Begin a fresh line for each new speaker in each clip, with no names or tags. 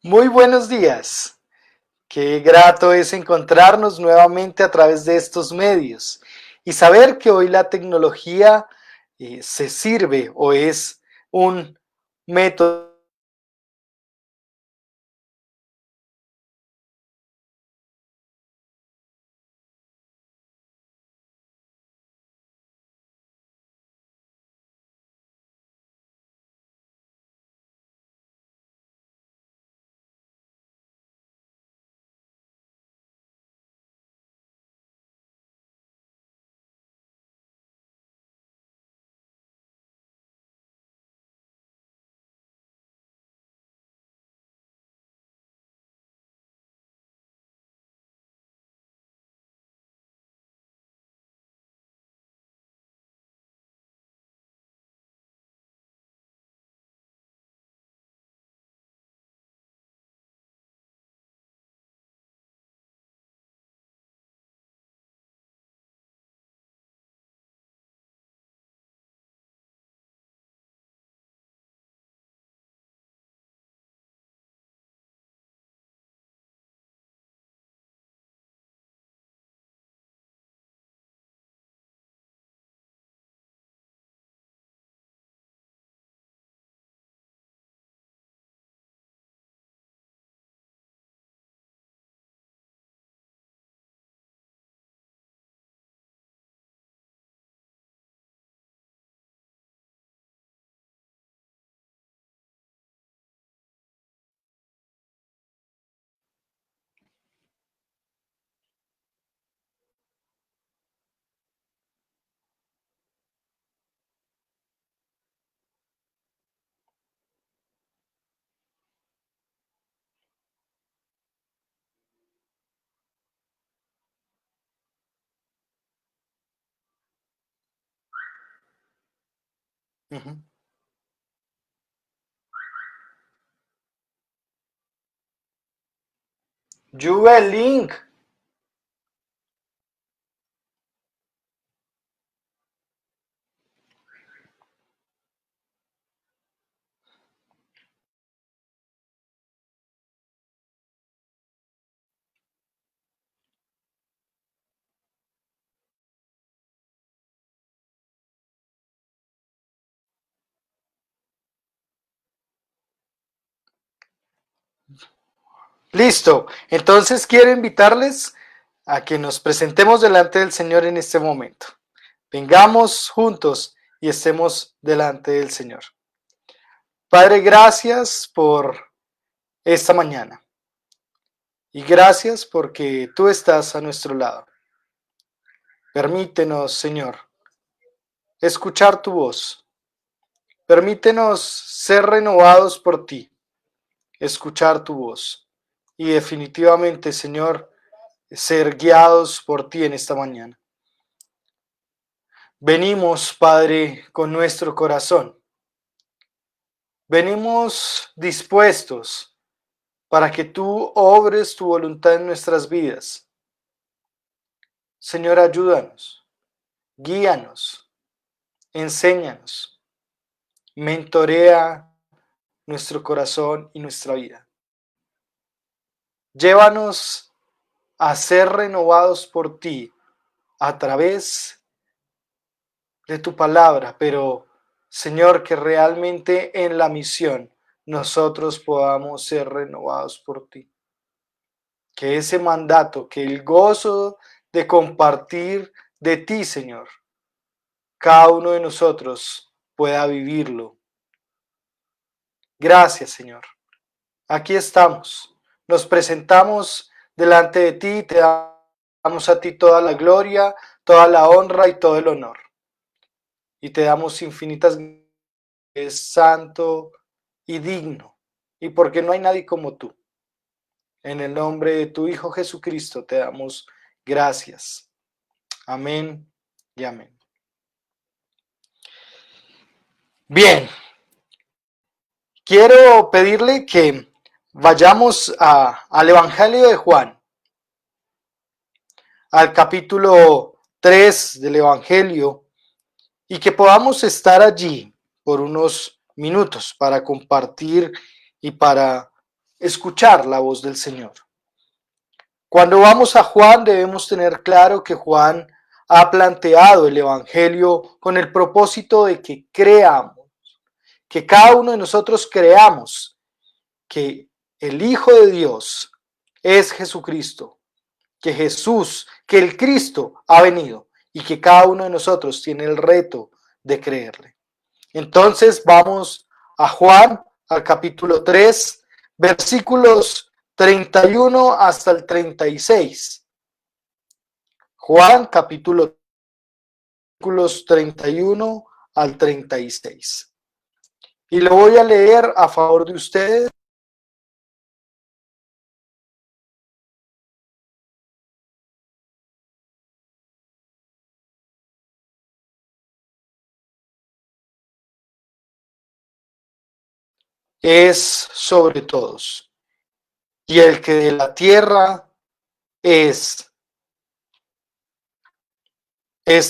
Muy buenos días. Qué grato es encontrarnos nuevamente a través de estos medios y saber que hoy la tecnología se sirve o es un método. Ujú. Juve Link. Listo. Entonces quiero invitarles a que nos presentemos delante del Señor en este momento. Vengamos juntos y estemos delante del Señor. Padre, gracias por esta mañana. Y gracias porque tú estás a nuestro lado. Permítenos, Señor, escuchar tu voz. Permítenos ser renovados por ti, escuchar tu voz. Y definitivamente, Señor, ser guiados por ti en esta mañana. Venimos, Padre, con nuestro corazón. Venimos dispuestos para que tú obres tu voluntad en nuestras vidas. Señor, ayúdanos, guíanos, enséñanos, mentorea nuestro corazón y nuestra vida. Llévanos a ser renovados por ti a través de tu palabra, pero Señor, que realmente en la misión nosotros podamos ser renovados por ti. Que ese mandato, que el gozo de compartir de ti, Señor, cada uno de nosotros pueda vivirlo. Gracias, Señor. Aquí estamos. Nos presentamos delante de ti y te damos a ti toda la gloria, toda la honra y todo el honor. Y te damos infinitas gracias, es santo y digno. Y porque no hay nadie como tú. En el nombre de tu Hijo Jesucristo te damos gracias. Amén y amén. Bien, quiero pedirle que vayamos al Evangelio de Juan, al capítulo 3 del Evangelio, y que podamos estar allí por unos minutos para compartir y para escuchar la voz del Señor. Cuando vamos a Juan debemos tener claro que Juan ha planteado el Evangelio con el propósito de que creamos, que cada uno de nosotros creamos que el Hijo de Dios es Jesucristo, que el Cristo ha venido y que cada uno de nosotros tiene el reto de creerle. Entonces vamos a Juan, al capítulo 3, versículos 31 hasta el 36. Juan, capítulo 31 al 36. Y lo voy a leer a favor de ustedes. Es sobre todos. Y el que de la tierra es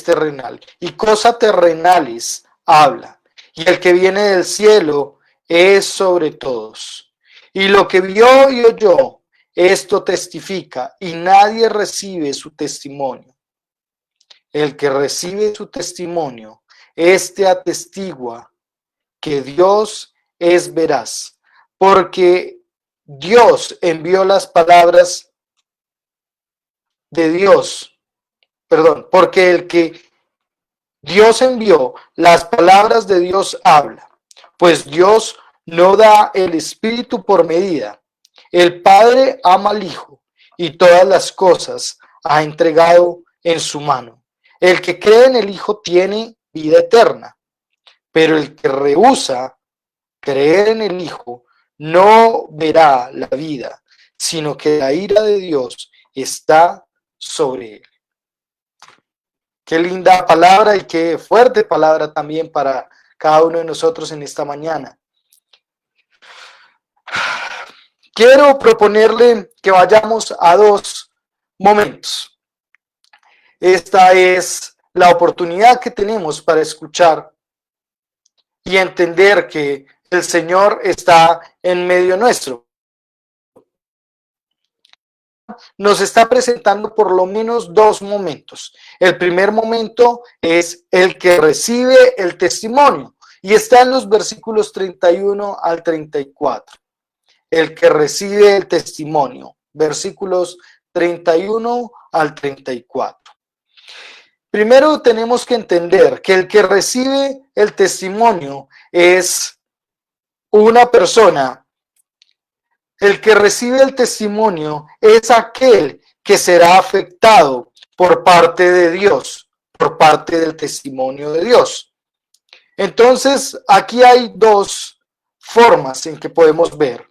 terrenal. Y cosas terrenales habla. Y el que viene del cielo es sobre todos. Y lo que vio y oyó, esto testifica, y nadie recibe su testimonio. El que recibe su testimonio, este atestigua que Dios es veraz, porque Dios envió las palabras de Dios, porque el que Dios envió, las palabras de Dios habla, pues Dios no da el Espíritu por medida. El Padre ama al Hijo y todas las cosas ha entregado en su mano. El que cree en el Hijo tiene vida eterna, pero el que rehúsa creer en el Hijo no verá la vida, sino que la ira de Dios está sobre él. Qué linda palabra y qué fuerte palabra también para cada uno de nosotros en esta mañana. Quiero proponerle que vayamos a dos momentos. Esta es la oportunidad que tenemos para escuchar y entender que el Señor está en medio nuestro. Nos está presentando por lo menos dos momentos. El primer momento es el que recibe el testimonio y está en los versículos 31 al 34. El que recibe el testimonio, versículos 31 al 34. Primero tenemos que entender que el que recibe el testimonio es una persona. El que recibe el testimonio es aquel que será afectado por parte de Dios, por parte del testimonio de Dios. Entonces, aquí hay dos formas en que podemos ver.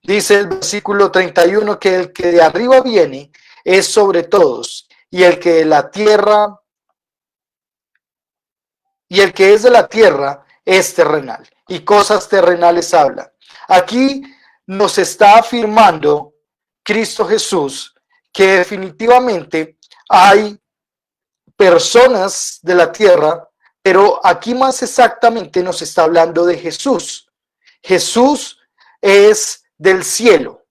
Dice el versículo 31 que el que de arriba viene es sobre todos, y el que de la tierra, y el que es de la tierra es terrenal, y cosas terrenales habla. Aquí nos está afirmando Cristo Jesús que definitivamente hay personas de la tierra, pero aquí más exactamente nos está hablando de Jesús. Jesús es del cielo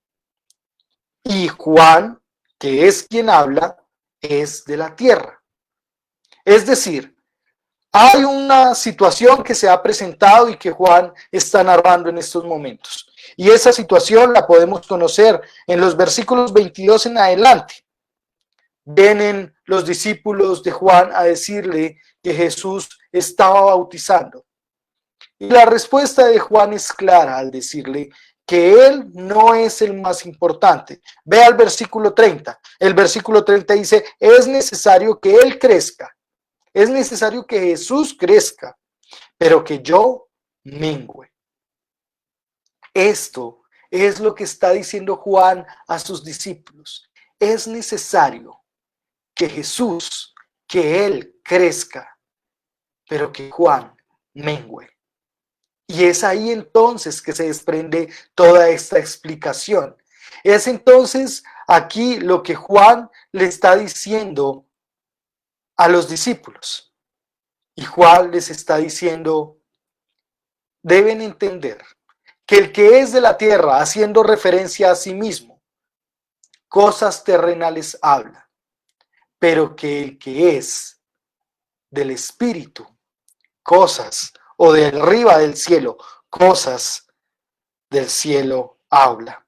y Juan, que es quien habla, es de la tierra. Es decir, hay una situación que se ha presentado y que Juan está narrando en estos momentos. Y esa situación la podemos conocer en los versículos 22 en adelante. Vienen los discípulos de Juan a decirle que Jesús estaba bautizando. Y la respuesta de Juan es clara al decirle que él no es el más importante. Ve al versículo 30. El versículo 30 dice, es necesario que él crezca. Es necesario que Jesús crezca, pero que yo mengüe. Esto es lo que está diciendo Juan a sus discípulos. Es necesario que Jesús, que Él crezca, pero que Juan mengüe. Y es ahí entonces que se desprende toda esta explicación. Es entonces aquí lo que Juan le está diciendo a los discípulos. Y Juan les está diciendo, deben entender que el que es de la tierra, haciendo referencia a sí mismo, cosas terrenales habla, pero que el que es del Espíritu, cosas, o de arriba del cielo, cosas del cielo habla.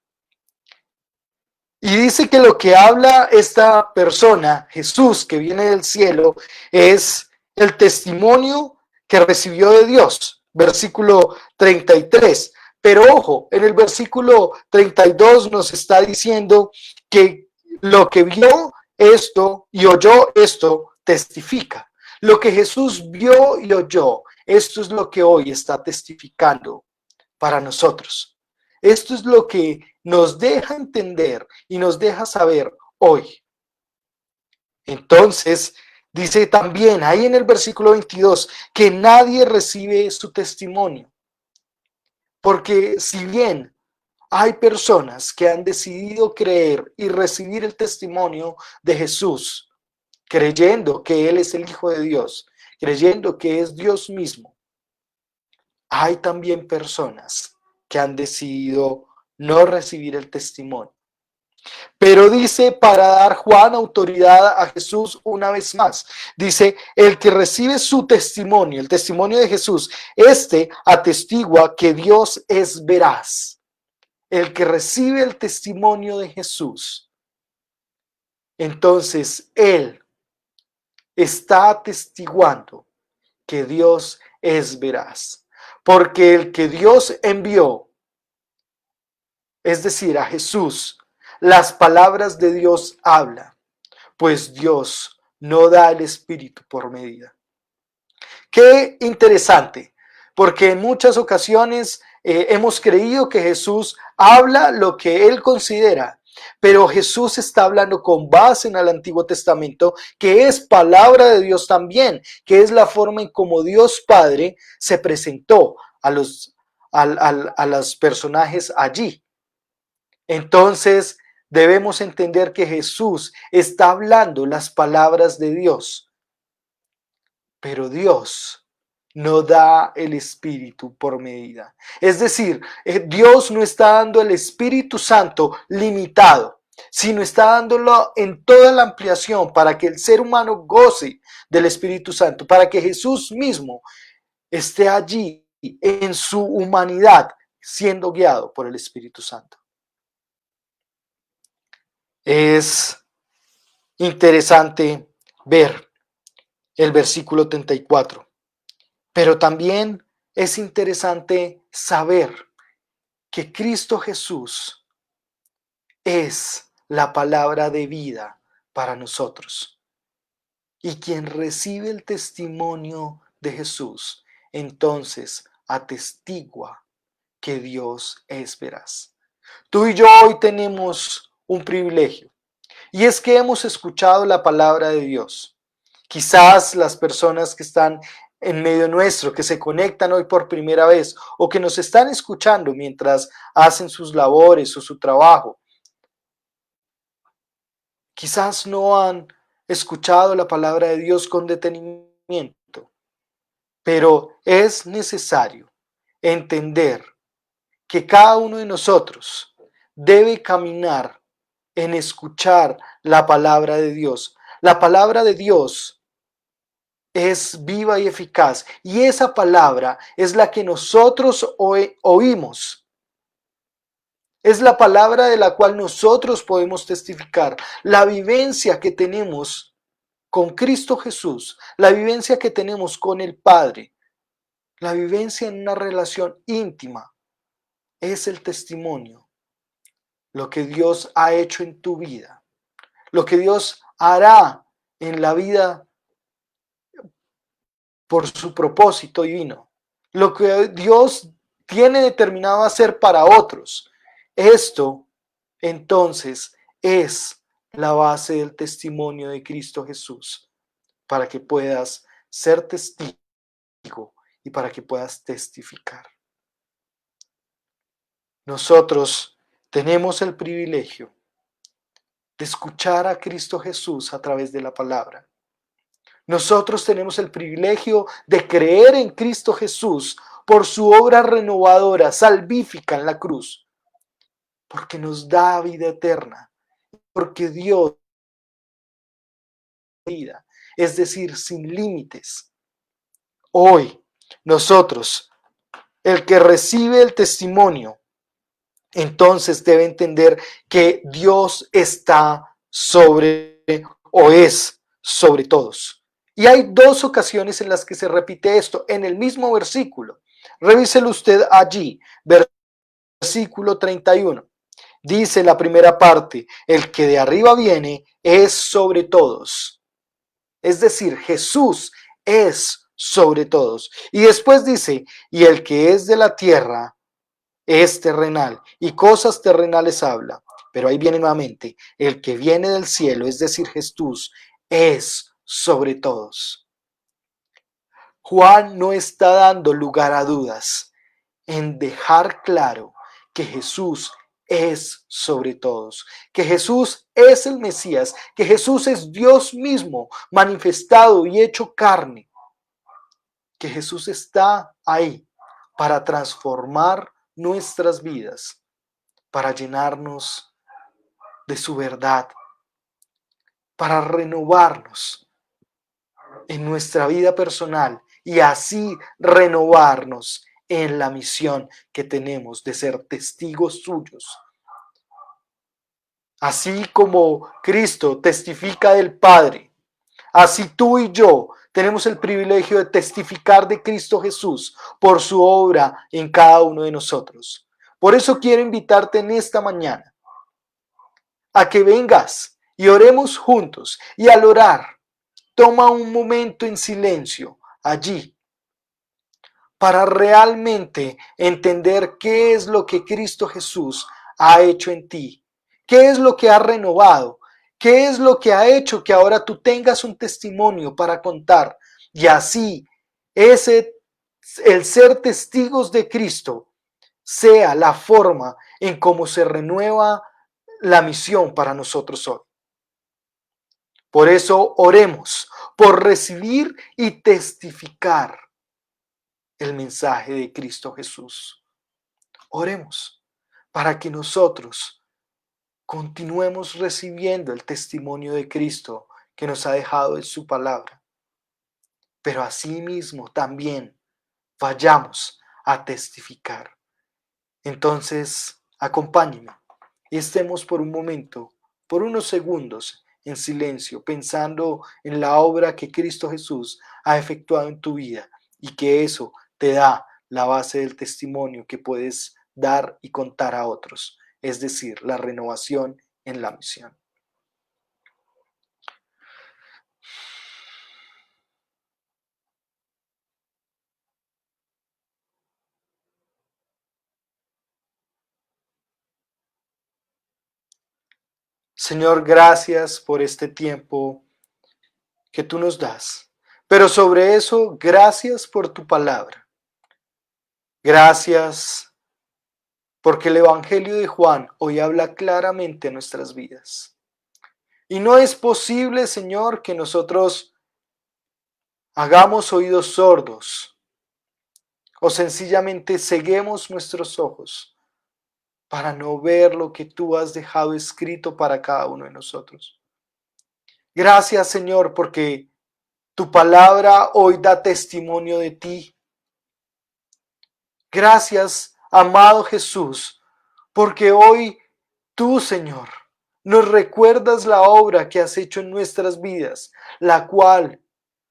Y dice que lo que habla esta persona, Jesús, que viene del cielo, es el testimonio que recibió de Dios. Versículo 33. Pero ojo, en el versículo 32 nos está diciendo que lo que vio esto y oyó esto testifica. Lo que Jesús vio y oyó, esto es lo que hoy está testificando para nosotros. Esto es lo que nos deja entender y nos deja saber hoy. Entonces, dice también ahí en el versículo 22 que nadie recibe su testimonio. Porque si bien hay personas que han decidido creer y recibir el testimonio de Jesús, creyendo que Él es el Hijo de Dios, creyendo que es Dios mismo, hay también personas que han decidido no recibir el testimonio. Pero dice para dar Juan autoridad a Jesús una vez más. Dice, el que recibe su testimonio, el testimonio de Jesús, este atestigua que Dios es veraz. El que recibe el testimonio de Jesús, entonces él está atestiguando que Dios es veraz. Porque el que Dios envió, es decir, a Jesús, las palabras de Dios hablan, pues Dios no da el Espíritu por medida. Qué interesante, porque en muchas ocasiones hemos creído que Jesús habla lo que Él considera, pero Jesús está hablando con base en el Antiguo Testamento, que es palabra de Dios también, que es la forma en cómo Dios Padre se presentó a los personajes allí. Entonces, debemos entender que Jesús está hablando las palabras de Dios, pero Dios no da el Espíritu por medida. Es decir, Dios no está dando el Espíritu Santo limitado, sino está dándolo en toda la ampliación para que el ser humano goce del Espíritu Santo, para que Jesús mismo esté allí en su humanidad siendo guiado por el Espíritu Santo. Es interesante ver el versículo 34, pero también es interesante saber que Cristo Jesús es la palabra de vida para nosotros. Y quien recibe el testimonio de Jesús, entonces atestigua que Dios es veraz. Tú y yo hoy tenemos un privilegio, y es que hemos escuchado la palabra de Dios. Quizás las personas que están en medio nuestro, que se conectan hoy por primera vez o que nos están escuchando mientras hacen sus labores o su trabajo, quizás no han escuchado la palabra de Dios con detenimiento, pero es necesario entender que cada uno de nosotros debe caminar en escuchar la palabra de Dios. La palabra de Dios es viva y eficaz, y esa palabra es la que nosotros oímos. Es la palabra de la cual nosotros podemos testificar la vivencia que tenemos con Cristo Jesús, la vivencia que tenemos con el Padre, la vivencia en una relación íntima. Es el testimonio, lo que Dios ha hecho en tu vida, lo que Dios hará en la vida por su propósito divino, lo que Dios tiene determinado hacer para otros. Esto, entonces, es la base del testimonio de Cristo Jesús, para que puedas ser testigo y para que puedas testificar. Nosotros tenemos el privilegio de escuchar a Cristo Jesús a través de la palabra. Nosotros tenemos el privilegio de creer en Cristo Jesús por su obra renovadora, salvífica en la cruz, porque nos da vida eterna, porque Dios vida, es decir, sin límites. Hoy, nosotros, el que recibe el testimonio, entonces debe entender que Dios está sobre o es sobre todos. Y hay dos ocasiones en las que se repite esto en el mismo versículo. Revíselo usted allí, versículo 31. Dice la primera parte, el que de arriba viene es sobre todos. Es decir, Jesús es sobre todos. Y después dice, y el que es de la tierra es terrenal y cosas terrenales habla. Pero ahí viene nuevamente, el que viene del cielo, es decir, Jesús, es sobre todos. Juan no está dando lugar a dudas en dejar claro que Jesús es sobre todos, que Jesús es el Mesías, que Jesús es Dios mismo manifestado y hecho carne, que Jesús está ahí para transformar nuestras vidas, para llenarnos de su verdad, para renovarnos en nuestra vida personal y así renovarnos en la misión que tenemos de ser testigos suyos. Así como Cristo testifica del Padre, así tú y yo tenemos el privilegio de testificar de Cristo Jesús por su obra en cada uno de nosotros. Por eso quiero invitarte en esta mañana a que vengas y oremos juntos. Y al orar, toma un momento en silencio allí para realmente entender qué es lo que Cristo Jesús ha hecho en ti, qué es lo que ha renovado, qué es lo que ha hecho que ahora tú tengas un testimonio para contar. Y así el ser testigos de Cristo sea la forma en cómo se renueva la misión para nosotros hoy. Por eso oremos por recibir y testificar el mensaje de Cristo Jesús. Oremos para que nosotros continuemos recibiendo el testimonio de Cristo que nos ha dejado en su palabra. Pero asimismo también vayamos a testificar. Entonces, acompáñenme y estemos por un momento, por unos segundos, en silencio, pensando en la obra que Cristo Jesús ha efectuado en tu vida y que eso te da la base del testimonio que puedes dar y contar a otros, es decir, la renovación en la misión. Señor, gracias por este tiempo que tú nos das, pero sobre eso, gracias por tu palabra. Gracias porque el Evangelio de Juan hoy habla claramente a nuestras vidas. Y no es posible, Señor, que nosotros hagamos oídos sordos o sencillamente ceguemos nuestros ojos para no ver lo que tú has dejado escrito para cada uno de nosotros. Gracias, Señor, porque tu palabra hoy da testimonio de ti. Gracias, amado Jesús, porque hoy tú, Señor, nos recuerdas la obra que has hecho en nuestras vidas, la cual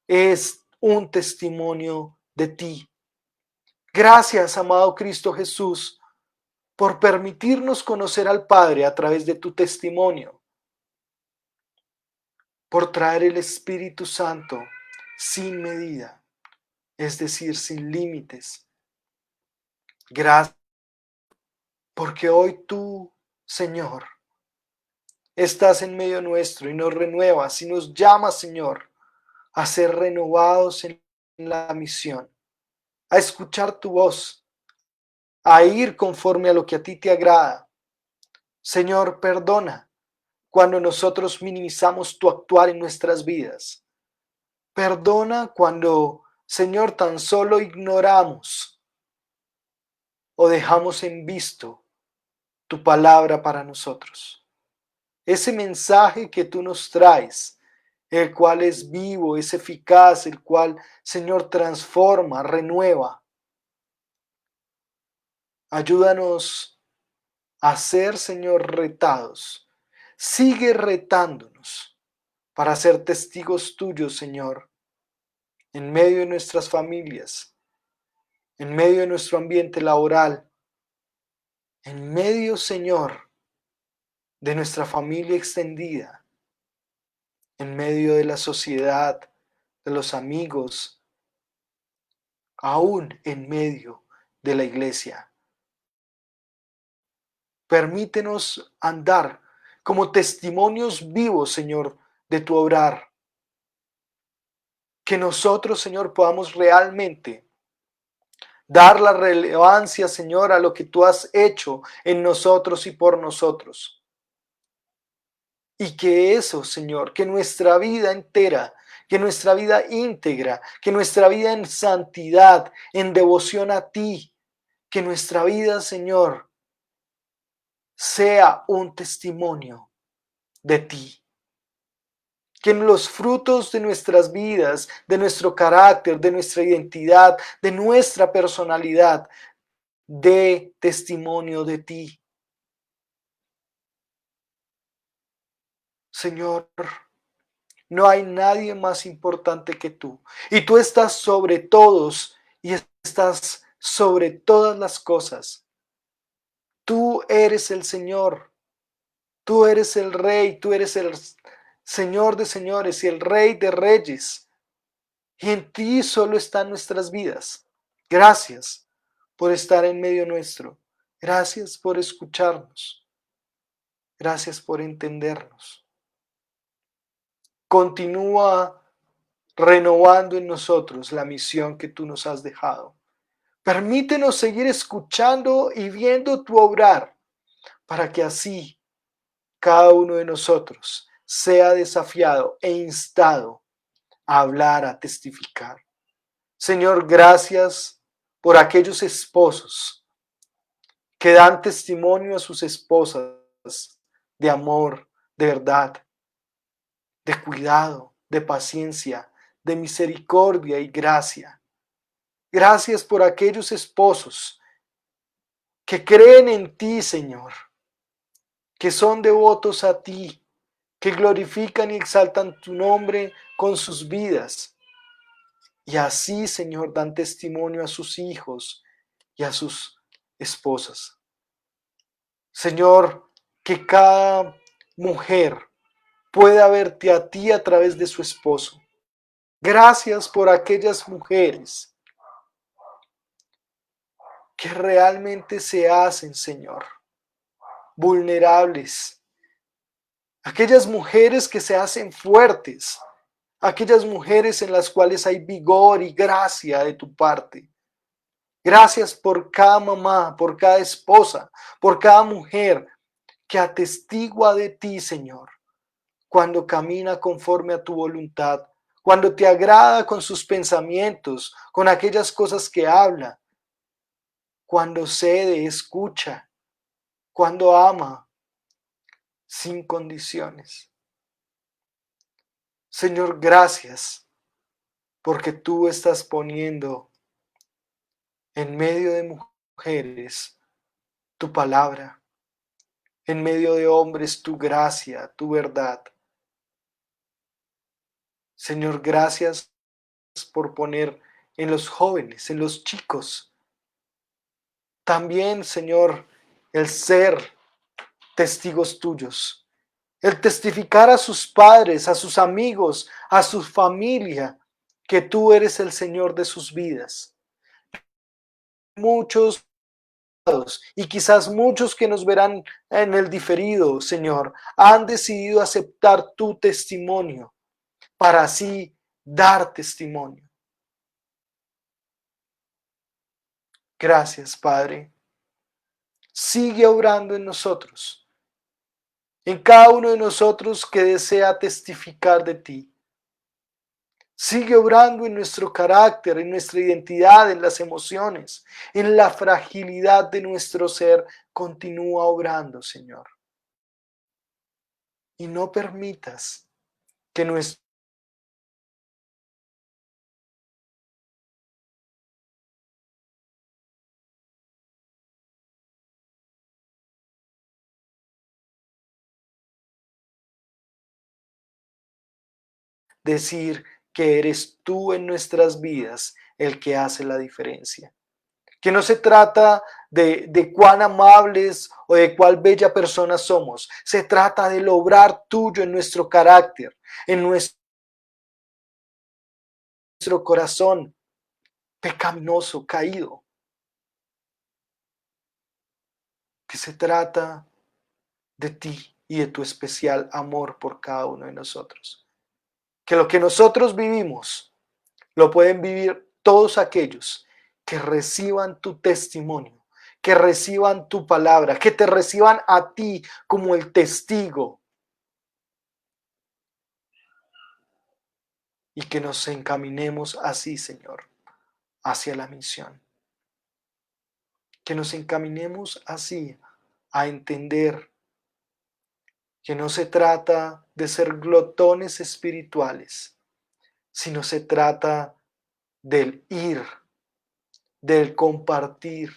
es un testimonio de ti. Gracias, amado Cristo Jesús, por permitirnos conocer al Padre a través de tu testimonio, por traer el Espíritu Santo sin medida, es decir, sin límites. Gracias, porque hoy tú, Señor, estás en medio nuestro y nos renuevas y nos llamas, Señor, a ser renovados en la misión, a escuchar tu voz, a ir conforme a lo que a ti te agrada. Señor, perdona cuando nosotros minimizamos tu actuar en nuestras vidas. Perdona cuando, Señor, tan solo ignoramos o dejamos en visto tu palabra para nosotros. Ese mensaje que tú nos traes, el cual es vivo, es eficaz, el cual, Señor, transforma, renueva. Ayúdanos a ser, Señor, retados. Sigue retándonos para ser testigos tuyos, Señor, en medio de nuestras familias, en medio de nuestro ambiente laboral, en medio, Señor, de nuestra familia extendida, en medio de la sociedad, de los amigos, aún en medio de la iglesia. Permítenos andar como testimonios vivos, Señor, de tu obrar. Que nosotros, Señor, podamos realmente dar la relevancia, Señor, a lo que tú has hecho en nosotros y por nosotros. Y que eso, Señor, que nuestra vida entera, que nuestra vida íntegra, que nuestra vida en santidad, en devoción a ti, que nuestra vida, Señor, sea un testimonio de ti. Que en los frutos de nuestras vidas, de nuestro carácter, de nuestra identidad, de nuestra personalidad, dé testimonio de ti. Señor, no hay nadie más importante que tú. Y tú estás sobre todos y estás sobre todas las cosas. Tú eres el Señor. Tú eres el Rey. Tú eres el Señor de señores y el Rey de reyes. Y en ti solo están nuestras vidas. Gracias por estar en medio nuestro. Gracias por escucharnos. Gracias por entendernos. Continúa renovando en nosotros la misión que tú nos has dejado. Permítenos seguir escuchando y viendo tu obrar, para que así cada uno de nosotros sea desafiado e instado a hablar, a testificar. Señor, gracias por aquellos esposos que dan testimonio a sus esposas de amor, de verdad, de cuidado, de paciencia, de misericordia y gracia. Gracias por aquellos esposos que creen en ti, Señor, que son devotos a ti, que glorifican y exaltan tu nombre con sus vidas. Y así, Señor, dan testimonio a sus hijos y a sus esposas. Señor, que cada mujer pueda verte a ti a través de su esposo. Gracias por aquellas mujeres que realmente se hacen, Señor, vulnerables. Aquellas mujeres que se hacen fuertes. Aquellas mujeres en las cuales hay vigor y gracia de tu parte. Gracias por cada mamá, por cada esposa, por cada mujer que atestigua de ti, Señor, cuando camina conforme a tu voluntad, cuando te agrada con sus pensamientos, con aquellas cosas que habla, cuando cede, escucha, cuando ama, sin condiciones. Señor, gracias, porque tú estás poniendo en medio de mujeres tu palabra, en medio de hombres tu gracia, tu verdad. Señor, gracias por poner en los jóvenes, en los chicos, también, Señor, el ser testigos tuyos, el testificar a sus padres, a sus amigos, a su familia, que tú eres el Señor de sus vidas. Muchos y quizás muchos que nos verán en el diferido, Señor, han decidido aceptar tu testimonio para así dar testimonio. Gracias, Padre. Sigue obrando en nosotros, en cada uno de nosotros que desea testificar de ti. Sigue obrando en nuestro carácter, en nuestra identidad, en las emociones, en la fragilidad de nuestro ser. Continúa obrando, Señor. Y no permitas que nuestro decir que eres tú en nuestras vidas el que hace la diferencia. Que no se trata de cuán amables o de cuál bella persona somos. Se trata del obrar tuyo en nuestro carácter, en nuestro corazón pecaminoso, caído. Que se trata de ti y de tu especial amor por cada uno de nosotros. Que lo que nosotros vivimos lo pueden vivir todos aquellos que reciban tu testimonio, que reciban tu palabra, que te reciban a ti como el testigo y que nos encaminemos así, Señor, hacia la misión. Que nos encaminemos así a entender que no se trata de ser glotones espirituales, sino se trata del ir, del compartir,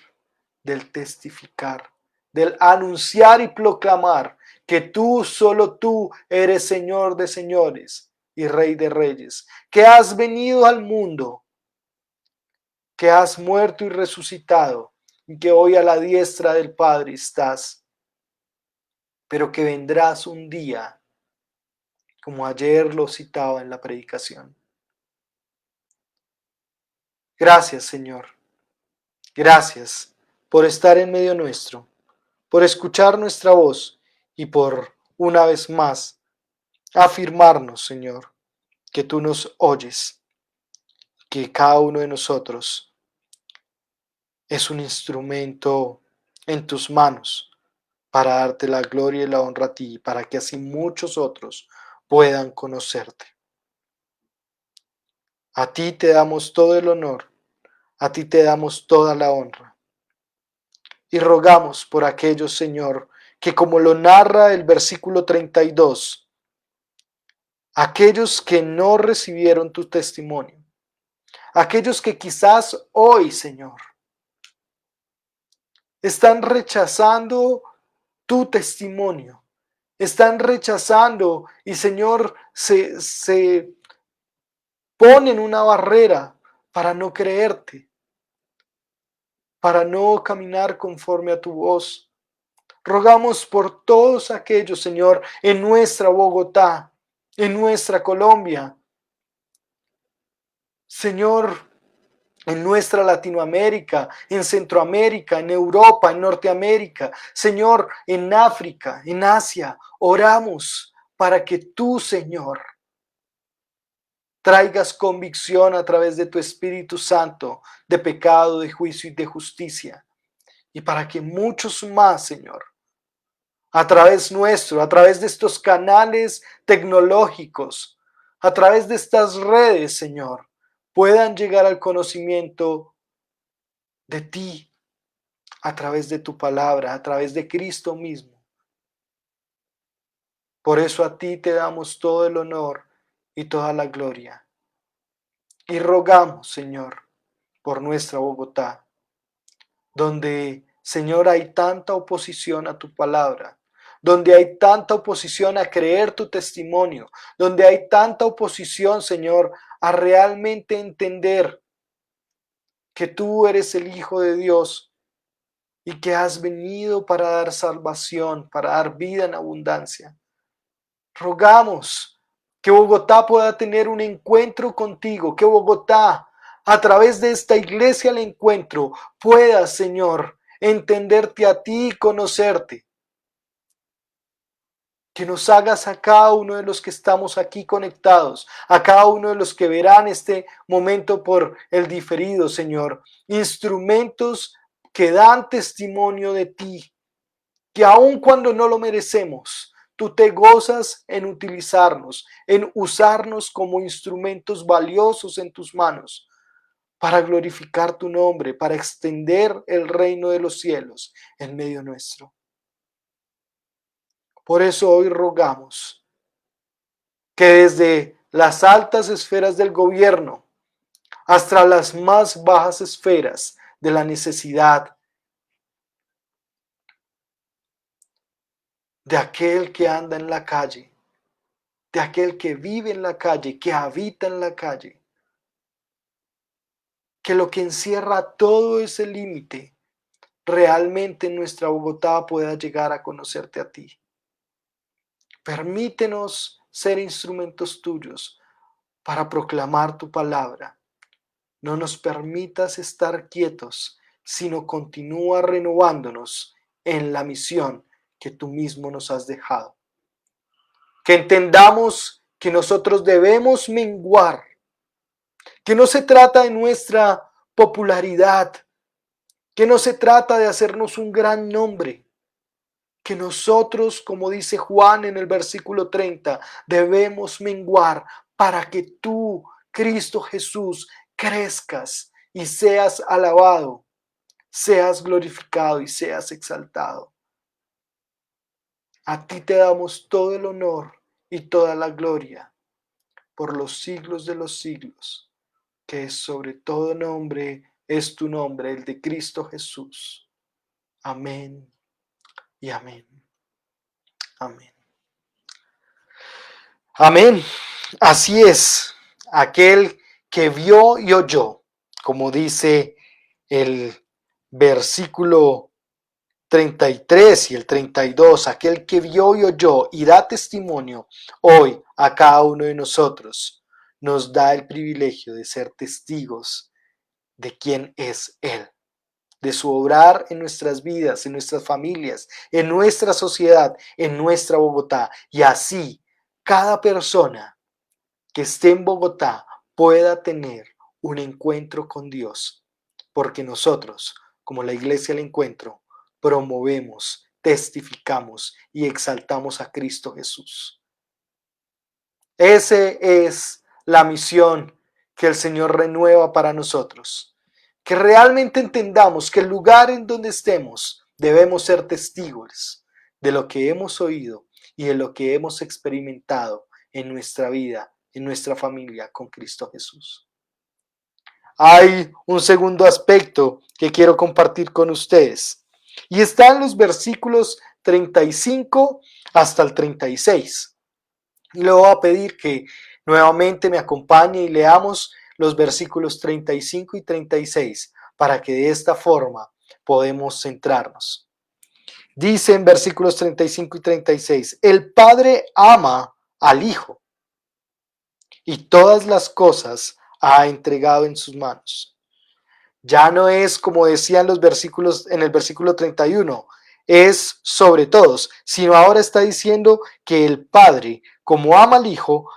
del testificar, del anunciar y proclamar que tú, solo tú, eres Señor de señores y Rey de reyes, que has venido al mundo, que has muerto y resucitado, y que hoy a la diestra del Padre estás, pero que vendrás un día, como ayer lo citaba en la predicación. Gracias, Señor. Gracias por estar en medio nuestro, por escuchar nuestra voz y por, una vez más, afirmarnos, Señor, que tú nos oyes, que cada uno de nosotros es un instrumento en tus manos para darte la gloria y la honra a ti, para que así muchos otros puedan conocerte. A ti te damos todo el honor, a ti te damos toda la honra. Y rogamos por aquellos, Señor, que como lo narra el versículo 32, aquellos que no recibieron tu testimonio, aquellos que quizás hoy, Señor, están rechazando tu testimonio, están rechazando y, Señor, se ponen una barrera para no creerte, para no caminar conforme a tu voz. Rogamos por todos aquellos, Señor, en nuestra Bogotá, en nuestra Colombia, Señor, en nuestra Latinoamérica, en Centroamérica, en Europa, en Norteamérica, Señor, en África, en Asia. Oramos para que tú, Señor, traigas convicción a través de tu Espíritu Santo de pecado, de juicio y de justicia. Y para que muchos más, Señor, a través nuestro, a través de estos canales tecnológicos, a través de estas redes, Señor, puedan llegar al conocimiento de ti, a través de tu palabra, a través de Cristo mismo. Por eso a ti te damos todo el honor y toda la gloria. Y rogamos, Señor, por nuestra Bogotá, donde, Señor, hay tanta oposición a tu palabra, donde hay tanta oposición a creer tu testimonio, donde hay tanta oposición, Señor, a realmente entender que tú eres el Hijo de Dios y que has venido para dar salvación, para dar vida en abundancia. Rogamos que Bogotá pueda tener un encuentro contigo, que Bogotá, a través de esta iglesia al encuentro, pueda, Señor, entenderte a ti y conocerte. Que nos hagas a cada uno de los que estamos aquí conectados, a cada uno de los que verán este momento por el diferido, Señor, instrumentos que dan testimonio de ti, que aun cuando no lo merecemos, Tú te gozas en utilizarnos, en usarnos como instrumentos valiosos en tus manos para glorificar tu nombre, para extender el reino de los cielos en medio nuestro. Por eso hoy rogamos que desde las altas esferas del gobierno hasta las más bajas esferas de la necesidad de aquel que anda en la calle, de aquel que vive en la calle, que habita en la calle, que lo que encierra todo ese límite realmente en nuestra Bogotá pueda llegar a conocerte a ti. Permítenos ser instrumentos tuyos para proclamar tu palabra. No nos permitas estar quietos, sino continúa renovándonos en la misión que tú mismo nos has dejado. Que entendamos que nosotros debemos menguar, que no se trata de nuestra popularidad, que no se trata de hacernos un gran nombre, que nosotros, como dice Juan en el versículo 30, debemos menguar para que tú, Cristo Jesús, crezcas y seas alabado, seas glorificado y seas exaltado. A ti te damos todo el honor y toda la gloria por los siglos de los siglos, que sobre todo nombre es tu nombre, el de Cristo Jesús. Amén y amén. Amén. Amén. Así es. Aquel que vio y oyó, como dice el versículo 33 y el 32, aquel que vio y oyó y da testimonio hoy a cada uno de nosotros, nos da el privilegio de ser testigos de quién es Él, de su obrar en nuestras vidas, en nuestras familias, en nuestra sociedad, en nuestra Bogotá. Y así, cada persona que esté en Bogotá pueda tener un encuentro con Dios, porque nosotros, como la Iglesia del Encuentro, promovemos, testificamos y exaltamos a Cristo Jesús. Esa es la misión que el Señor renueva para nosotros. Que realmente entendamos que el lugar en donde estemos debemos ser testigos de lo que hemos oído y de lo que hemos experimentado en nuestra vida, en nuestra familia con Cristo Jesús. Hay un segundo aspecto que quiero compartir con ustedes y está en los versículos 35 hasta el 36. Y le voy a pedir que nuevamente me acompañe y leamos los versículos 35 y 36 para que de esta forma podamos centrarnos. Dice en versículos 35 y 36, el Padre ama al Hijo y todas las cosas ha entregado en sus manos. Ya no es como decían los versículos en el versículo 31, es sobre todos, sino ahora está diciendo que el Padre, como ama al Hijo,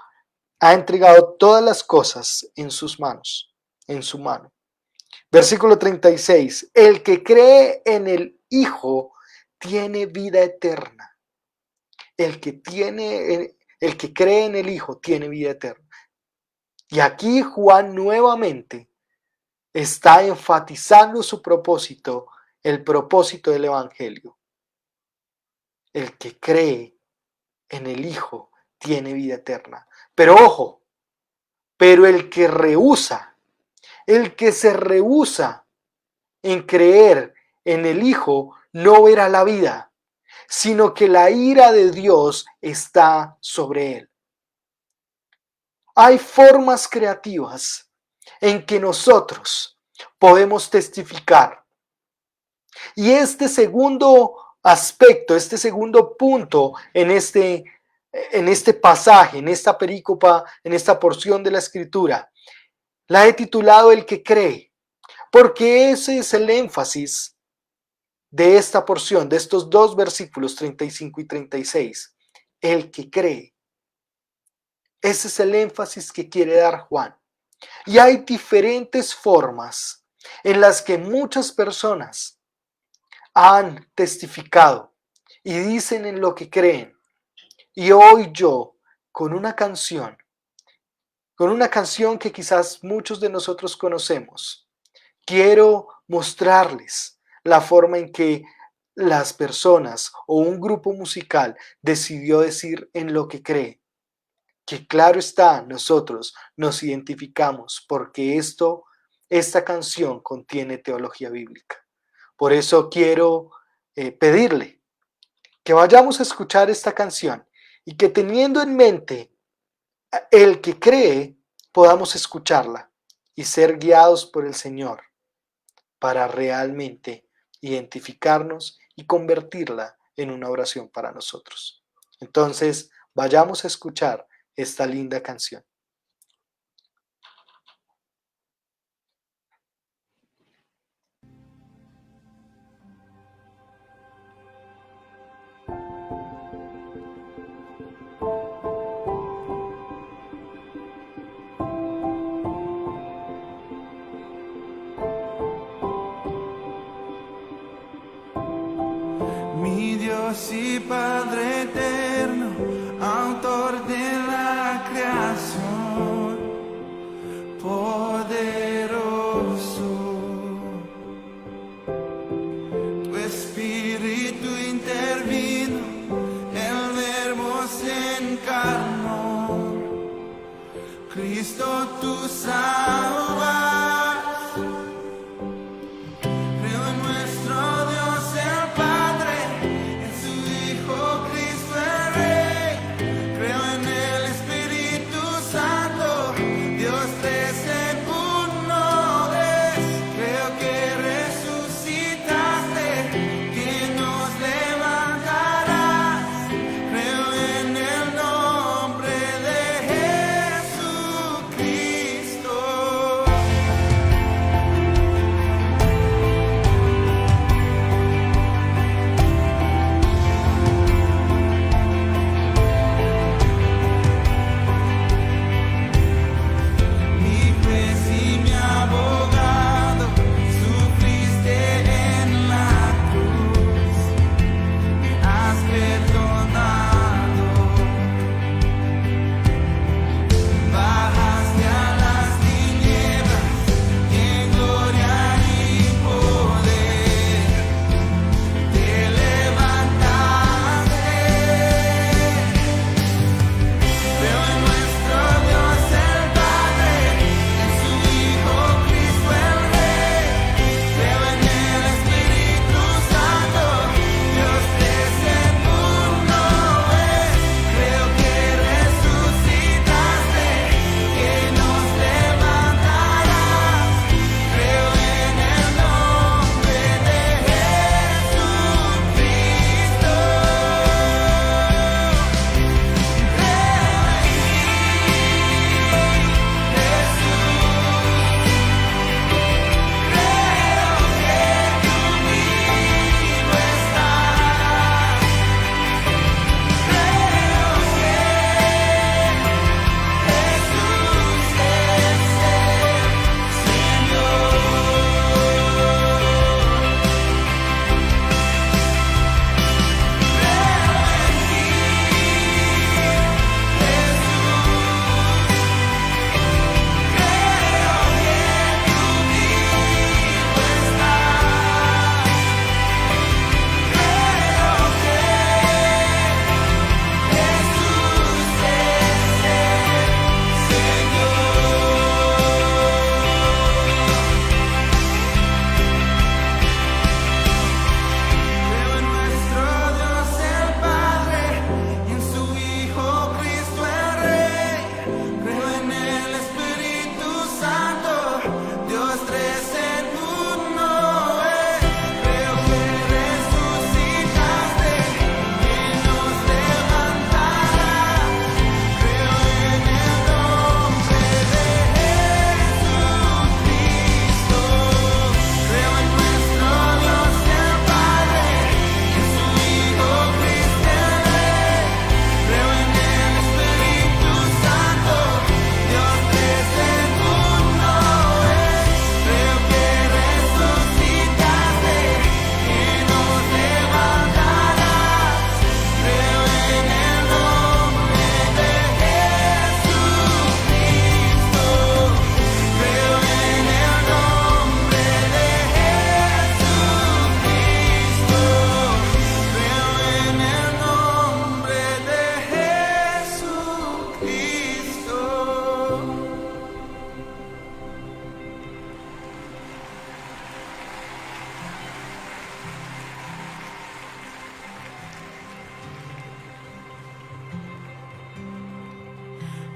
ha entregado todas las cosas en sus manos, en su mano. Versículo 36, el que cree en el Hijo tiene vida eterna. El que cree en el Hijo tiene vida eterna. Y aquí Juan nuevamente está enfatizando su propósito, el propósito del Evangelio. El que cree en el Hijo tiene vida eterna. Pero ojo, pero el que se rehúsa en creer en el Hijo, no verá la vida, sino que la ira de Dios está sobre él. Hay formas creativas en que nosotros podemos testificar. Y este segundo aspecto, este segundo punto en este pasaje, en esta perícopa, en esta porción de la Escritura, la he titulado El que cree, porque ese es el énfasis de esta porción, de estos dos versículos 35 y 36. El que cree. Ese es el énfasis que quiere dar Juan. Y hay diferentes formas en las que muchas personas han testificado y dicen en lo que creen. Y hoy yo, con una canción que quizás muchos de nosotros conocemos, quiero mostrarles la forma en que las personas o un grupo musical decidió decir en lo que cree. Que claro está, nosotros nos identificamos porque esta canción contiene teología bíblica. Por eso quiero pedirle que vayamos a escuchar esta canción y que teniendo en mente el que cree, podamos escucharla y ser guiados por el Señor para realmente identificarnos y convertirla en una oración para nosotros. Entonces, vayamos a escuchar esta linda canción.
Mi Dios y Padre eterno, autor de la creación, poderoso, tu espíritu intervino, el verbo se encarnó, Cristo tú salvas. Cristo.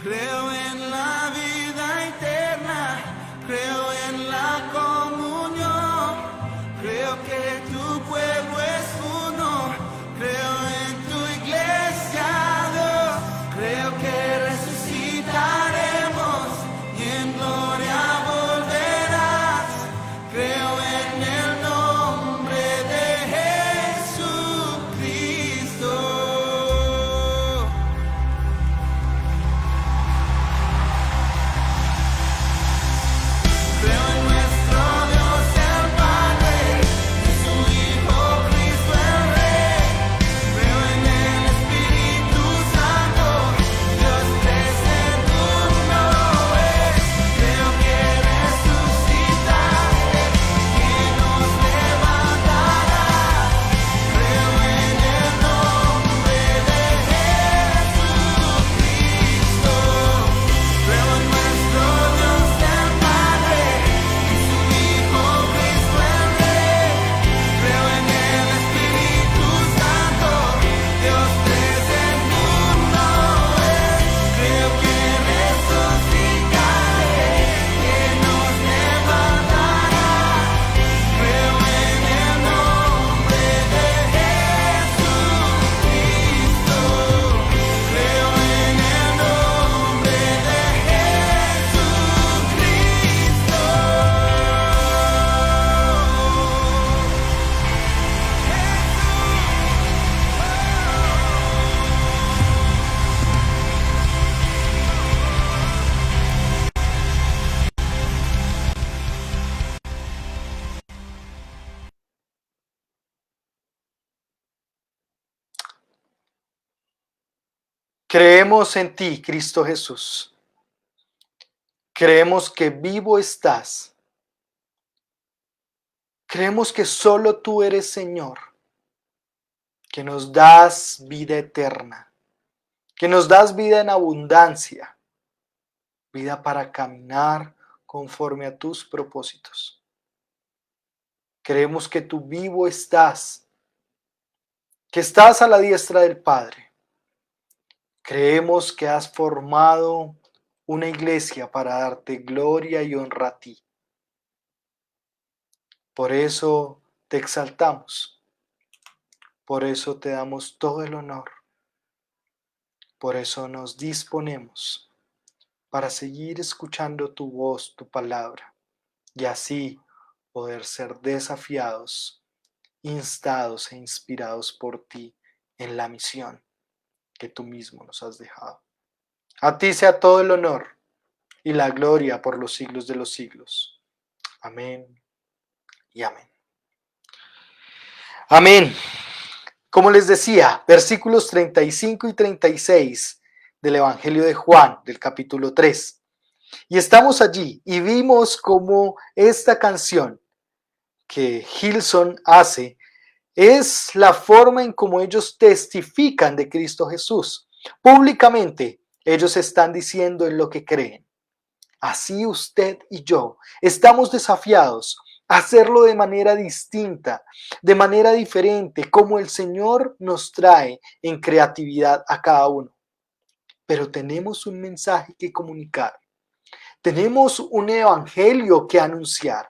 Creo en la vida eterna, creo en la comunión, creo que tu pueblo es uno, creo en tu iglesia, Dios, creo que resucitaremos y en gloria volverás, creo en el nombre de Jesucristo. Creo en nuestro Dios el Padre, en su Hijo Cristo el Rey. Creo en el Espíritu Santo, Dios tres en uno es. Creo que resucitaré, que nos levantará. Creo en el nombre de Jesucristo. Creo en nuestro Dios el Padre, en su Hijo Cristo el Rey. Creo en el Espíritu Santo, Dios tres en uno es. Creo que resucitaré, que nos levantará. Creo en el nombre de Jesucristo. Creo en el nombre de
Creemos en ti, Cristo Jesús. Creemos que vivo estás. Creemos que solo tú eres Señor, que nos das vida eterna, que nos das vida en abundancia, vida para caminar conforme a tus propósitos. Creemos que tú vivo estás, que estás a la diestra del Padre. Creemos que has formado una iglesia para darte gloria y honra a ti. Por eso te exaltamos, por eso te damos todo el honor, por eso nos disponemos para seguir escuchando tu voz, tu palabra, y así poder ser desafiados, instados e inspirados por ti en la misión que tú mismo nos has dejado. A ti sea todo el honor y la gloria por los siglos de los siglos. Amén y amén. Amén. Como les decía, versículos 35 y 36 del Evangelio de Juan, del capítulo 3. Y estamos allí y vimos cómo esta canción que Hillsong hace es la forma en cómo ellos testifican de Cristo Jesús. Públicamente, ellos están diciendo en lo que creen. Así usted y yo estamos desafiados a hacerlo de manera distinta, de manera diferente, como el Señor nos trae en creatividad a cada uno. Pero tenemos un mensaje que comunicar. Tenemos un evangelio que anunciar.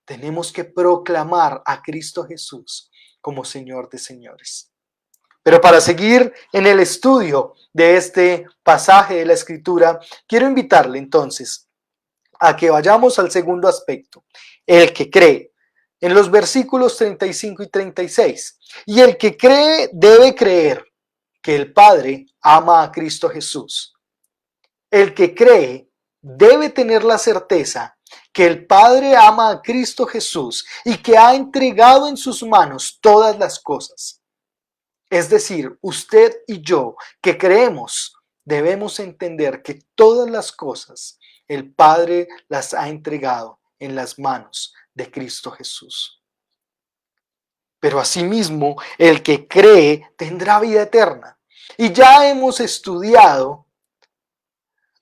Tenemos que proclamar a Cristo Jesús como Señor de señores. Pero para seguir en el estudio de este pasaje de la Escritura, quiero invitarle entonces a que vayamos al segundo aspecto, el que cree, en los versículos 35 y 36. Y el que cree debe creer que el Padre ama a Cristo Jesús. El que cree debe tener la certeza que el Padre ama a Cristo Jesús y que ha entregado en sus manos todas las cosas. Es decir, usted y yo que creemos debemos entender que todas las cosas el Padre las ha entregado en las manos de Cristo Jesús. Pero asimismo, el que cree tendrá vida eterna. Y ya hemos estudiado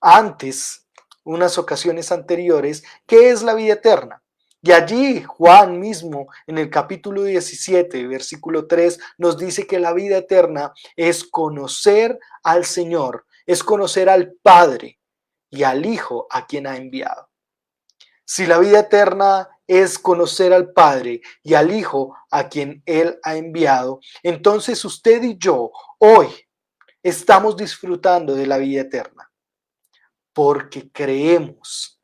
antes, unas ocasiones anteriores, qué es la vida eterna. Y allí Juan mismo en el capítulo 17, versículo 3, nos dice que la vida eterna es conocer al Señor es conocer al Padre y al Hijo a quien ha enviado. Si la vida eterna es conocer al Padre y al Hijo a quien Él ha enviado, entonces usted y yo hoy estamos disfrutando de la vida eterna porque creemos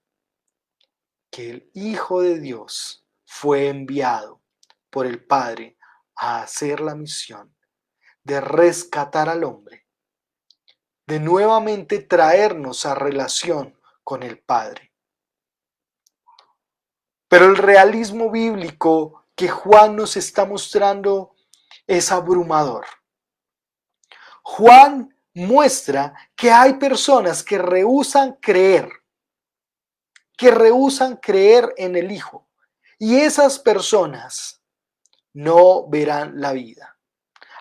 que el Hijo de Dios fue enviado por el Padre a hacer la misión de rescatar al hombre, de nuevamente traernos a relación con el Padre. Pero el realismo bíblico que Juan nos está mostrando es abrumador. Juan muestra que hay personas que rehúsan creer en el Hijo. Y esas personas no verán la vida.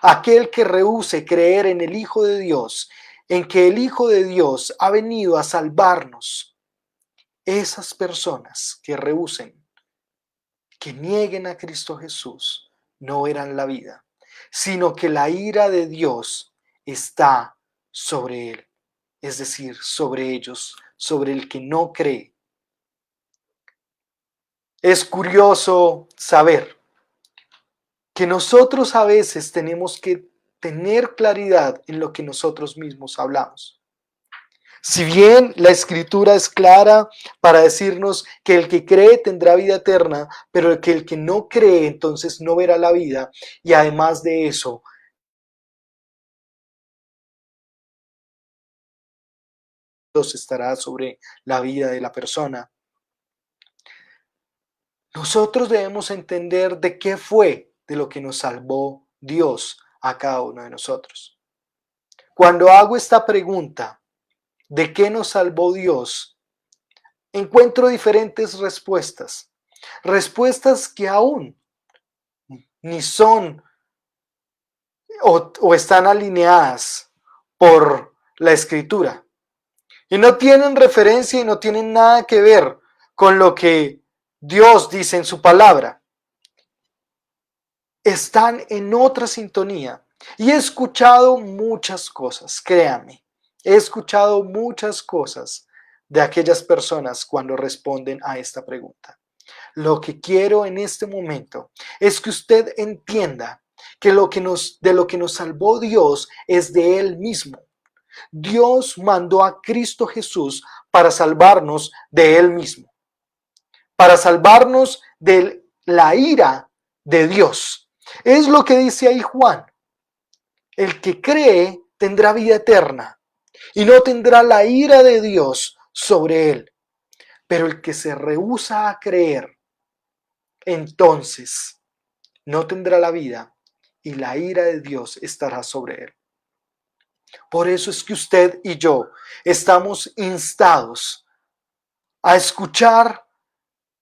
Aquel que rehúse creer en el Hijo de Dios, en que el Hijo de Dios ha venido a salvarnos, esas personas que rehúsen, que nieguen a Cristo Jesús, no verán la vida, sino que la ira de Dios está sobre él, es decir, sobre ellos, sobre el que no cree. Es curioso saber que nosotros a veces tenemos que tener claridad en lo que nosotros mismos hablamos. Si bien la Escritura es clara para decirnos que el que cree tendrá vida eterna, pero que el que no cree entonces no verá la vida, y además de eso, Dios estará sobre la vida de la persona. Nosotros debemos entender de qué fue de lo que nos salvó Dios a cada uno de nosotros. Cuando hago esta pregunta, ¿de qué nos salvó Dios? Encuentro diferentes respuestas. Respuestas que aún ni son o están alineadas por la Escritura. Y no tienen referencia y no tienen nada que ver con lo que Dios dice en su palabra. Están en otra sintonía. Y he escuchado muchas cosas, créame. He escuchado muchas cosas de aquellas personas cuando responden a esta pregunta. Lo que quiero en este momento es que usted entienda que de lo que nos salvó Dios es de Él mismo. Dios mandó a Cristo Jesús para salvarnos de Él mismo, para salvarnos de la ira de Dios. Es lo que dice ahí Juan. El que cree tendrá vida eterna y no tendrá la ira de Dios sobre él. Pero el que se rehúsa a creer, entonces no tendrá la vida y la ira de Dios estará sobre él. Por eso es que usted y yo estamos instados a escuchar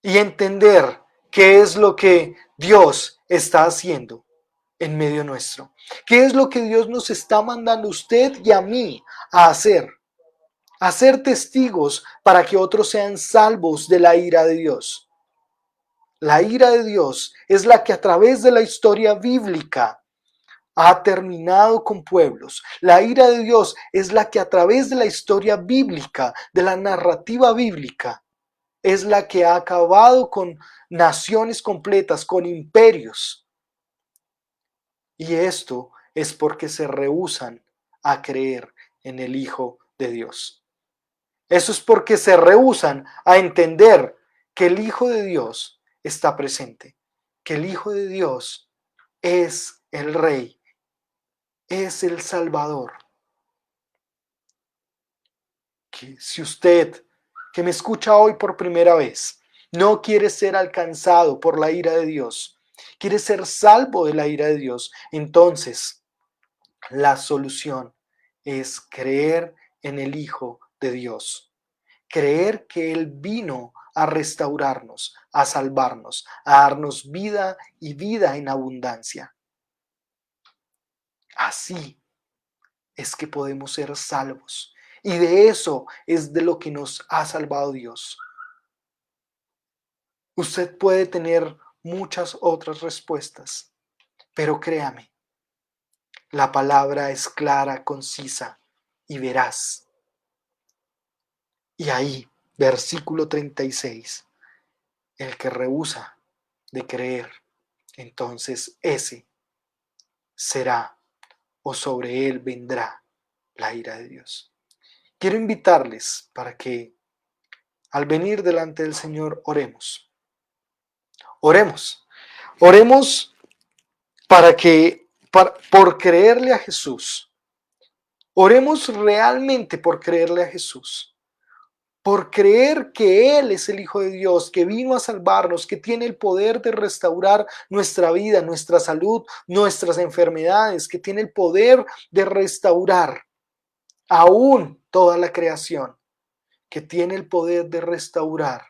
y entender qué es lo que Dios está haciendo en medio nuestro. ¿Qué es lo que Dios nos está mandando a usted y a mí a hacer? A ser testigos para que otros sean salvos de la ira de Dios. La ira de Dios es la que a través de la historia bíblica ha terminado con pueblos. La ira de Dios es la que a través de la historia bíblica, de la narrativa bíblica, es la que ha acabado con naciones completas, con imperios. Y esto es porque se rehúsan a creer en el Hijo de Dios. Eso es porque se rehúsan a entender que el Hijo de Dios está presente, que el Hijo de Dios es el Rey, es el Salvador. Que si usted, que me escucha hoy por primera vez, no quiere ser alcanzado por la ira de Dios, quiere ser salvo de la ira de Dios, entonces la solución es creer en el Hijo de Dios. Creer que Él vino a restaurarnos, a salvarnos, a darnos vida y vida en abundancia. Así es que podemos ser salvos. Y de eso es de lo que nos ha salvado Dios. Usted puede tener muchas otras respuestas, pero créame, la palabra es clara, concisa. y verás. Y ahí, versículo 36, el que rehúsa de creer, entonces ese será o sobre él vendrá la ira de Dios. Quiero invitarles para que al venir delante del Señor oremos. Oremos. Oremos para que, por creerle a Jesús. Oremos realmente por creerle a Jesús. Por creer que Él es el Hijo de Dios, que vino a salvarnos, que tiene el poder de restaurar nuestra vida, nuestra salud, nuestras enfermedades, que tiene el poder de restaurar aún toda la creación, que tiene el poder de restaurar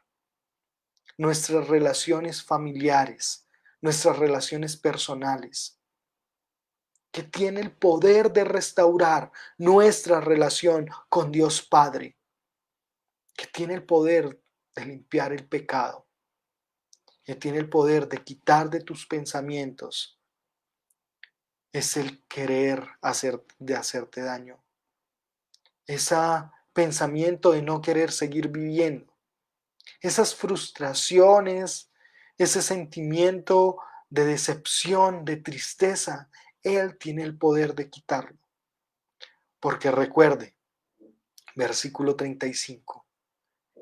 nuestras relaciones familiares, nuestras relaciones personales, que tiene el poder de restaurar nuestra relación con Dios Padre, que tiene el poder de limpiar el pecado, que tiene el poder de quitar de tus pensamientos, es el querer de hacerte daño. Ese pensamiento de no querer seguir viviendo. Esas frustraciones, ese sentimiento de decepción, de tristeza, Él tiene el poder de quitarlo. Porque recuerde, versículo 35,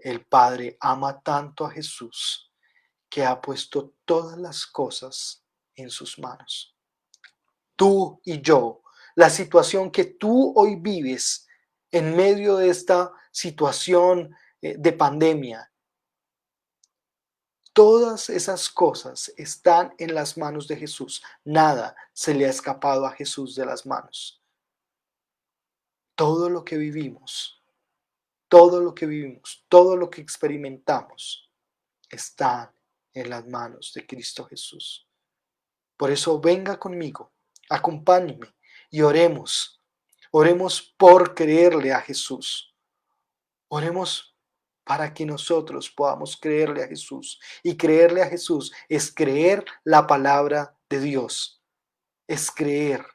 el Padre ama tanto a Jesús que ha puesto todas las cosas en sus manos. Tú y yo, la situación que tú hoy vives en medio de esta situación de pandemia, todas esas cosas están en las manos de Jesús. Nada se le ha escapado a Jesús de las manos. Todo lo que vivimos, todo lo que vivimos, todo lo que experimentamos está en las manos de Cristo Jesús. Por eso venga conmigo, acompáñeme y oremos. Oremos por creerle a Jesús. Oremos para que nosotros podamos creerle a Jesús. Y creerle a Jesús es creer la palabra de Dios. Es creer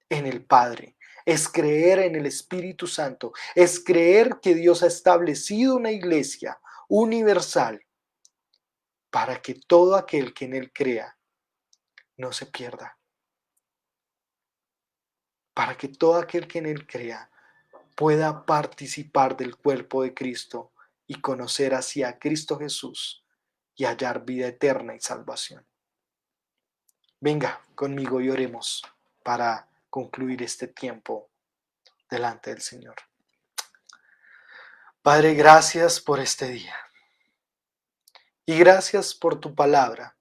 en el Padre. Es creer en el Espíritu Santo. Es creer que Dios ha establecido una iglesia universal para que todo aquel que en Él crea no se pierda. Para que todo aquel que en Él crea pueda participar del cuerpo de Cristo y conocer así a Cristo Jesús y hallar vida eterna y salvación. Venga conmigo y oremos para concluir este tiempo delante del Señor. Padre, gracias por este día y gracias por tu palabra.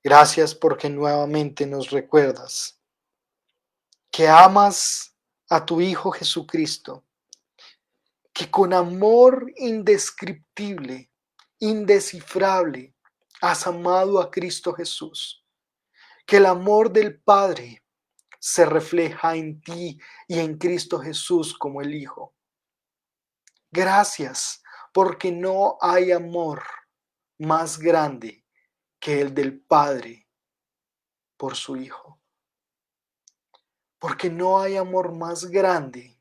Gracias porque nuevamente nos recuerdas que amas a tu Hijo Jesucristo, que con amor indescriptible, indescifrable, has amado a Cristo Jesús, que el amor del Padre se refleja en ti y en Cristo Jesús como el Hijo. Gracias, porque no hay amor más grande que el del Padre por su Hijo. Porque no hay amor más grande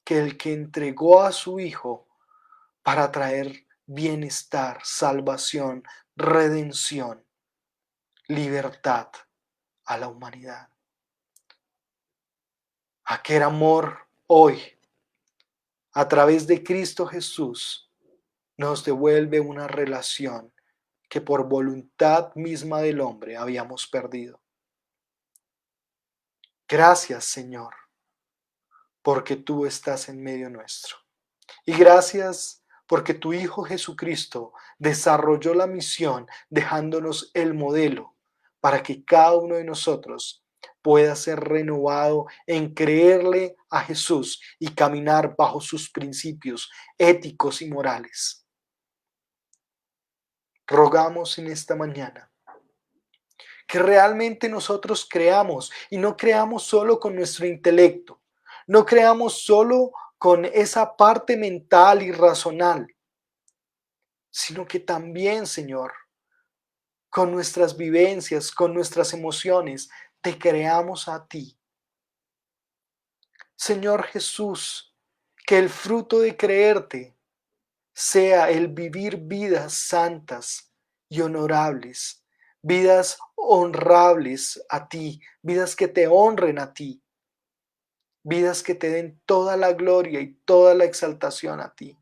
que el que entregó a su Hijo para traer bienestar, salvación, redención, libertad a la humanidad. Aquel amor hoy, a través de Cristo Jesús, nos devuelve una relación que por voluntad misma del hombre habíamos perdido. Gracias, Señor, porque tú estás en medio nuestro. Y gracias porque tu Hijo Jesucristo desarrolló la misión dejándonos el modelo para que cada uno de nosotros pueda ser renovado en creerle a Jesús y caminar bajo sus principios éticos y morales. Rogamos en esta mañana que realmente nosotros creamos y no creamos solo con nuestro intelecto, no creamos solo con esa parte mental y racional, sino que también, Señor, con nuestras vivencias, con nuestras emociones, te creamos a ti. Señor Jesús, que el fruto de creerte sea el vivir vidas santas y honorables, vidas honrables a ti, vidas que te honren a ti, vidas que te den toda la gloria y toda la exaltación a ti.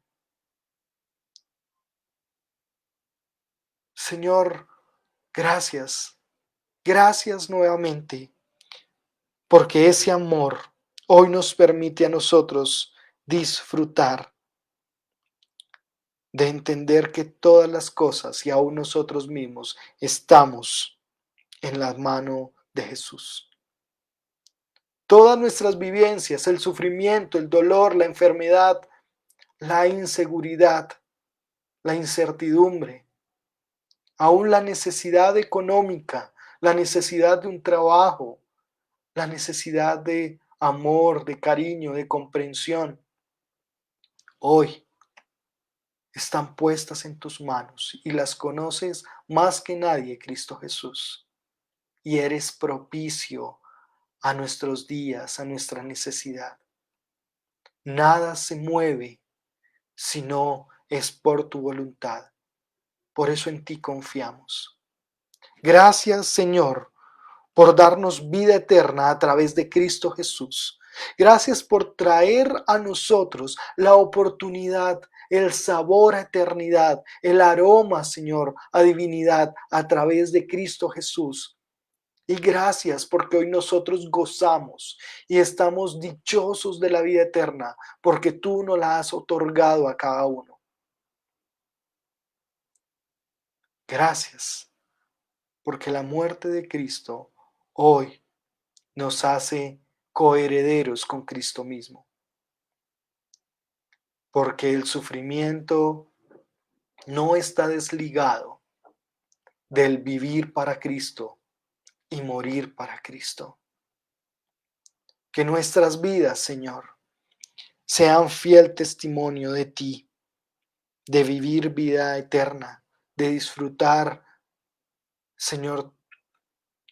Señor, gracias, gracias nuevamente, porque ese amor hoy nos permite a nosotros disfrutar de entender que todas las cosas y aún nosotros mismos estamos en la mano de Jesús. Todas nuestras vivencias, el sufrimiento, el dolor, la enfermedad, la inseguridad, la incertidumbre, aún la necesidad económica, la necesidad de un trabajo, la necesidad de amor, de cariño, de comprensión, hoy están puestas en tus manos y las conoces más que nadie, Cristo Jesús. Y eres propicio a nuestros días, a nuestra necesidad. Nada se mueve si no es por tu voluntad. Por eso en ti confiamos. Gracias, Señor, por darnos vida eterna a través de Cristo Jesús. Gracias por traer a nosotros la oportunidad, el sabor a eternidad, el aroma, Señor, a divinidad a través de Cristo Jesús. Y gracias porque hoy nosotros gozamos y estamos dichosos de la vida eterna porque tú nos la has otorgado a cada uno. Gracias porque la muerte de Cristo hoy nos hace coherederos con Cristo mismo. Porque el sufrimiento no está desligado del vivir para Cristo y morir para Cristo. Que nuestras vidas, Señor, sean fiel testimonio de ti, de vivir vida eterna, de disfrutar, Señor,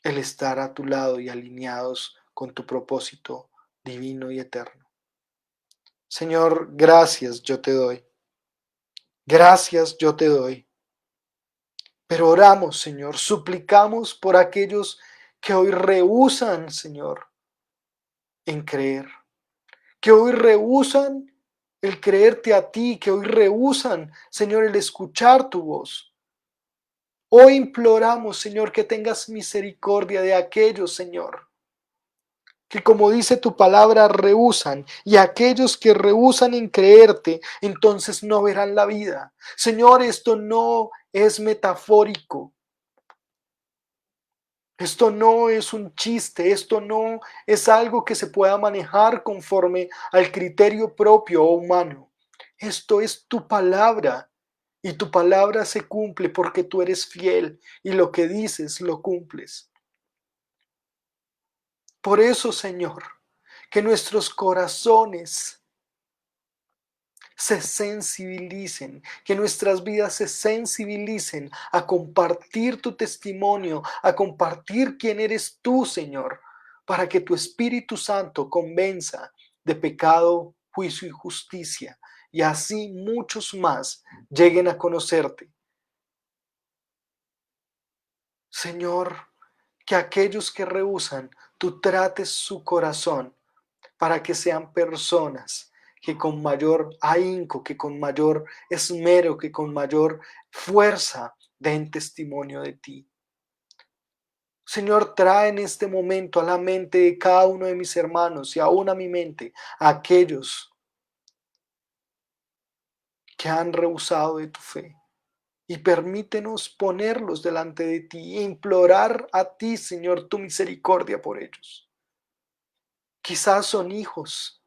el estar a tu lado y alineados con tu propósito divino y eterno. Señor, gracias yo te doy. Gracias yo te doy. Pero oramos, Señor, suplicamos por aquellos que hoy rehúsan, Señor, en creer. Que hoy rehúsan el creerte a ti, que hoy rehúsan, Señor, el escuchar tu voz. Hoy imploramos, Señor, que tengas misericordia de aquellos, Señor, que como dice tu palabra, rehúsan, y aquellos que rehúsan en creerte, entonces no verán la vida. Señor, esto no es metafórico. Esto no es un chiste, esto no es algo que se pueda manejar conforme al criterio propio o humano. Esto es tu palabra y tu palabra se cumple porque tú eres fiel y lo que dices lo cumples. Por eso, Señor, que nuestros corazones se sensibilicen, que nuestras vidas se sensibilicen a compartir tu testimonio, a compartir quién eres tú, Señor, para que tu Espíritu Santo convenza de pecado, juicio y justicia, y así muchos más lleguen a conocerte. Señor, que aquellos que rehúsan, tú trates su corazón para que sean personas que con mayor ahínco, que con mayor esmero, que con mayor fuerza den testimonio de ti. Señor, trae en este momento a la mente de cada uno de mis hermanos y aún a mi mente a aquellos que han rehusado de tu fe. Y permítenos ponerlos delante de ti e implorar a ti, Señor, tu misericordia por ellos. Quizás son hijos,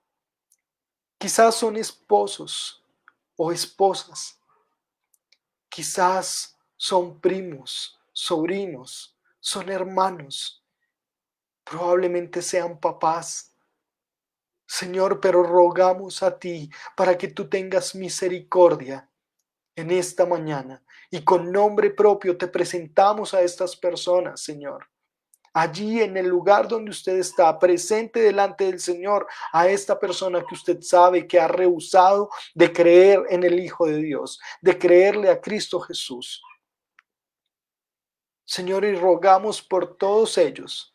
quizás son esposos o esposas, quizás son primos, sobrinos, son hermanos, probablemente sean papás. Señor, pero rogamos a ti para que tú tengas misericordia en esta mañana y con nombre propio te presentamos a estas personas, Señor. allí en el lugar donde usted está, presente delante del Señor a esta persona que usted sabe que ha rehusado de creer en el Hijo de Dios, de creerle a Cristo Jesús. Señor, y rogamos por todos ellos,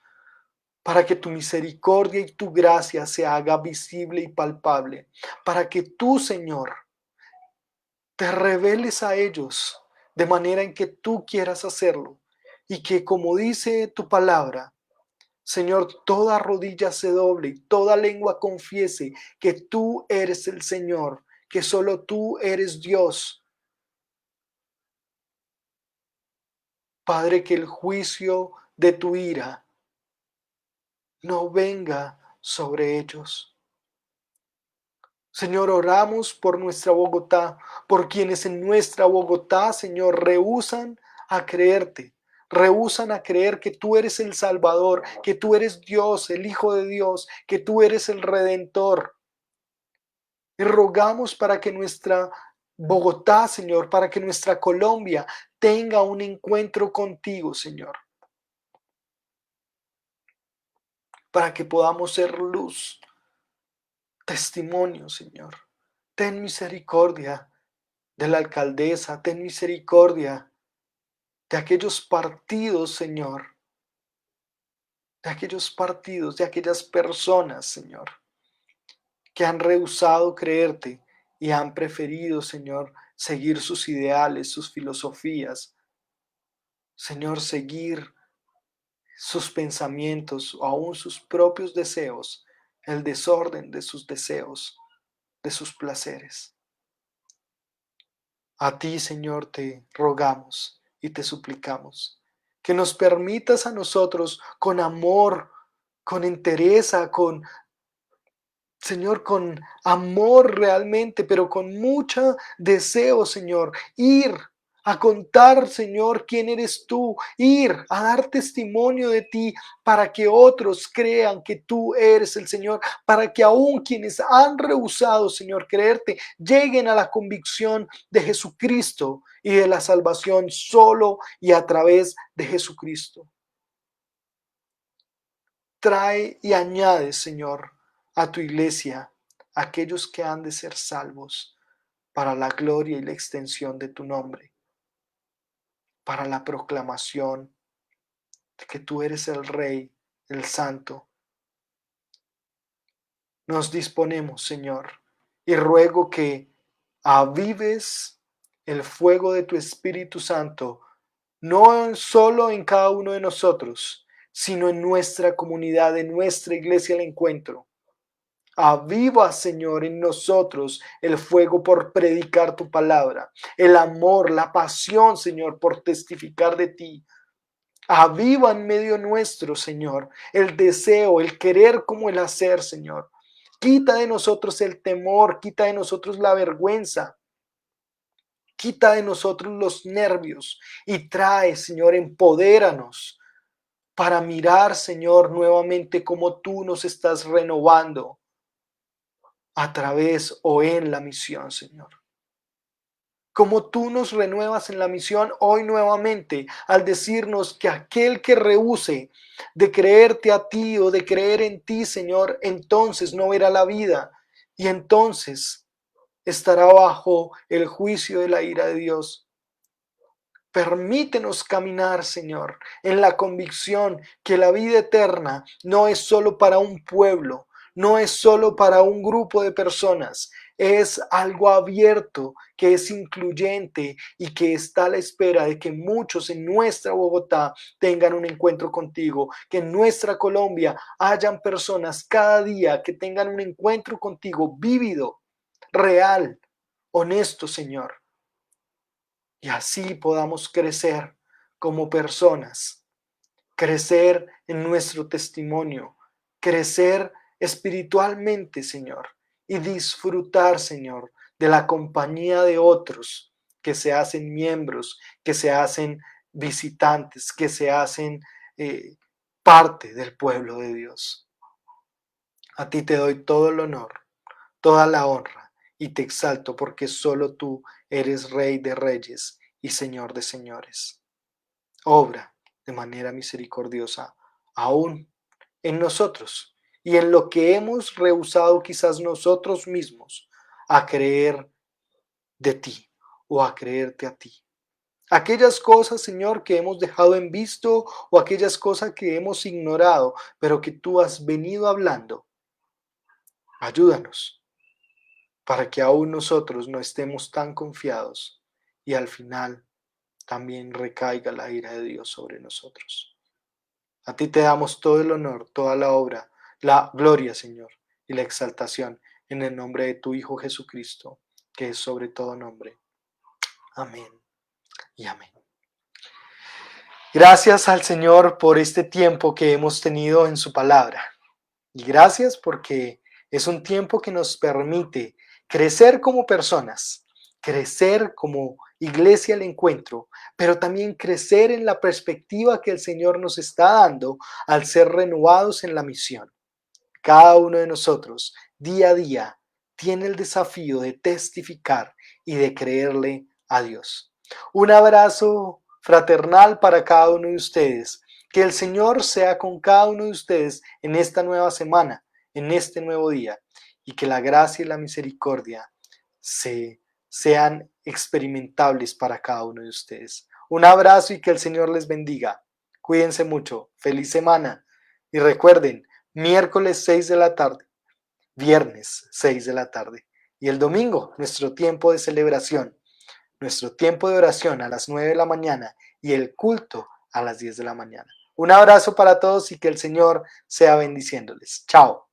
para que tu misericordia y tu gracia se haga visible y palpable, para que tú, Señor, te reveles a ellos de manera en que tú quieras hacerlo, y que, como dice tu palabra, Señor, toda rodilla se doble y toda lengua confiese que tú eres el Señor, que solo tú eres Dios. Padre, que el juicio de tu ira no venga sobre ellos. Señor, oramos por nuestra Bogotá, por quienes en nuestra Bogotá, Señor, rehúsan a creerte, rehúsan a creer que tú eres el Salvador, que tú eres Dios, el Hijo de Dios, que tú eres el Redentor. Y rogamos para que nuestra Bogotá, Señor, para que nuestra Colombia tenga un encuentro contigo, Señor, para que podamos ser luz, testimonio, Señor. Ten misericordia de la alcaldesa, ten misericordia de aquellos partidos, Señor, de aquellos partidos, de aquellas personas, Señor, que han rehusado creerte y han preferido, Señor, seguir sus ideales, sus filosofías, Señor, seguir sus pensamientos o aún sus propios deseos, el desorden de sus deseos, de sus placeres. A ti, Señor, te rogamos y te suplicamos que nos permitas a nosotros con amor, con entereza, Señor, con amor realmente, pero con mucho deseo, Señor, ir a contar, Señor, quién eres tú, ir a dar testimonio de ti para que otros crean que tú eres el Señor, para que aún quienes han rehusado, Señor, creerte, lleguen a la convicción de Jesucristo y de la salvación solo y a través de Jesucristo. Trae y añade, Señor, a tu iglesia aquellos que han de ser salvos para la gloria y la extensión de tu nombre, para la proclamación de que tú eres el Rey, el Santo. Nos disponemos, Señor, y ruego que avives el fuego de tu Espíritu Santo, no solo en cada uno de nosotros, sino en nuestra comunidad, en nuestra iglesia, el encuentro. Aviva, Señor, en nosotros el fuego por predicar tu palabra, el amor, la pasión, Señor, por testificar de ti. Aviva en medio nuestro, Señor, el deseo, el querer como el hacer, Señor. Quita de nosotros el temor, quita de nosotros la vergüenza, quita de nosotros los nervios y trae, Señor, empodéranos para mirar, Señor, nuevamente cómo tú nos estás renovando a través o en la misión, Señor. Como tú nos renuevas en la misión hoy nuevamente al decirnos que aquel que rehúse de creerte a ti o de creer en ti, Señor, entonces no verá la vida y entonces estará bajo el juicio de la ira de Dios. Permítenos caminar, Señor, en la convicción que la vida eterna no es solo para un pueblo, no es solo para un grupo de personas, es algo abierto, que es incluyente y que está a la espera de que muchos en nuestra Bogotá tengan un encuentro contigo, que en nuestra Colombia hayan personas cada día que tengan un encuentro contigo vívido, real, honesto, Señor. Y así podamos crecer como personas, crecer en nuestro testimonio, crecer espiritualmente, Señor, y disfrutar, Señor, de la compañía de otros que se hacen miembros, que se hacen visitantes, que se hacen parte del pueblo de Dios. A ti te doy todo el honor, toda la honra y te exalto porque solo tú eres Rey de reyes y Señor de señores. Obra de manera misericordiosa aún en nosotros y en lo que hemos rehusado quizás nosotros mismos a creer de ti o a creerte a ti. Aquellas cosas, Señor, que hemos dejado en visto o aquellas cosas que hemos ignorado, pero que tú has venido hablando, ayúdanos para que aún nosotros no estemos tan confiados y al final también recaiga la ira de Dios sobre nosotros. A ti te damos todo el honor, toda la obra, la gloria, Señor, y la exaltación en el nombre de tu Hijo Jesucristo, que es sobre todo nombre. Amén y amén. Gracias al Señor por este tiempo que hemos tenido en su palabra. Y gracias porque es un tiempo que nos permite crecer como personas, crecer como iglesia al encuentro, pero también crecer en la perspectiva que el Señor nos está dando al ser renovados en la misión. Cada uno de nosotros, día a día, tiene el desafío de testificar y de creerle a Dios. Un abrazo fraternal para cada uno de ustedes. Que el Señor sea con cada uno de ustedes en esta nueva semana, en este nuevo día, y que la gracia y la misericordia sean experimentables para cada uno de ustedes. Un abrazo y que el Señor les bendiga. Cuídense mucho. Feliz semana. Y recuerden, miércoles 6 de la tarde, viernes 6 de la tarde y el domingo nuestro tiempo de celebración, nuestro tiempo de oración a las 9 de la mañana y el culto a las 10 de la mañana. Un abrazo para todos y que el Señor sea bendiciéndoles. Chao.